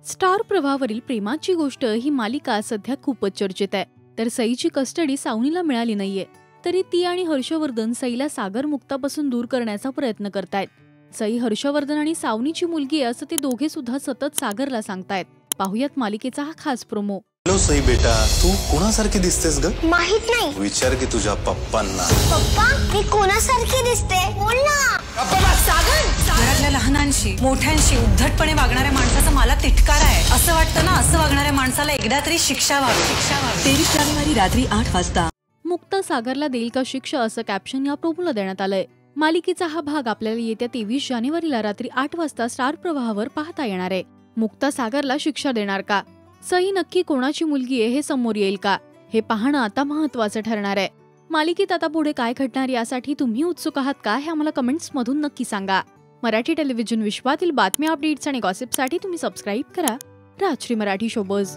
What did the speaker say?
Star प्रवाहावरील प्रेमाची गोष्ट ही मालिका सध्या खूपच चर्चेत आहे. तर सईची कस्टडी सावनीला मिळाली नाहीये, तरी ती आणि हर्षवर्धन सईला सागर मुक्तापासून दूर करण्याचा प्रयत्न करतायत. सई हर्षवर्धन आणि सावनीची मुलगी आहे असं ते दोघे सुद्धा सतत सागरला सांगतायत. पाहुयात मालिकेचा हा खास प्रोमो. हॅलो सई बेटा, तू कोणासारखी दिसतेस ग? माहित नाही. विचार की तुझ्या पप्पांना. पप्पा, मी कोणासारखी दिसते? बोल ना. सागर, घरातल्या लहानांशी मोठ्यांशी उद्धटपणे वागणाऱ्या माणसाचा मला तिटकारा आहे. असं वाटतं ना, असं वागणाऱ्या माणसाला एकदा तरी शिक्षा व्हावी. 23 जानेवारी रात्री 8 वाजता. मुक्ता सागरला देईल का शिक्षा असं कॅप्शन या प्रोमोला देण्यात आलंय. मालिकेचा हा भाग आपल्याला येत्या 23 जानेवारीला रात्री 8 वाजता स्टार प्रवाहावर पाहता येणार आहे. मुक्ता सागरला शिक्षा देणार का? सई नक्की कोणाची मुलगी आहे हे समोर येईल का? हे पाहणं आता महत्त्वाचं ठरणार आहे. मालिकेत आता पुढे काय घडणार यासाठी तुम्ही उत्सुक आहात का हे आम्हाला कमेंट्स मधून नक्की सांगा. मराठी टेलिव्हिजन विश्वातील बातम्या, अपडेट्स आणि गॉसिपसाठी तुम्ही सबस्क्राईब करा राजश्री मराठी शोबज.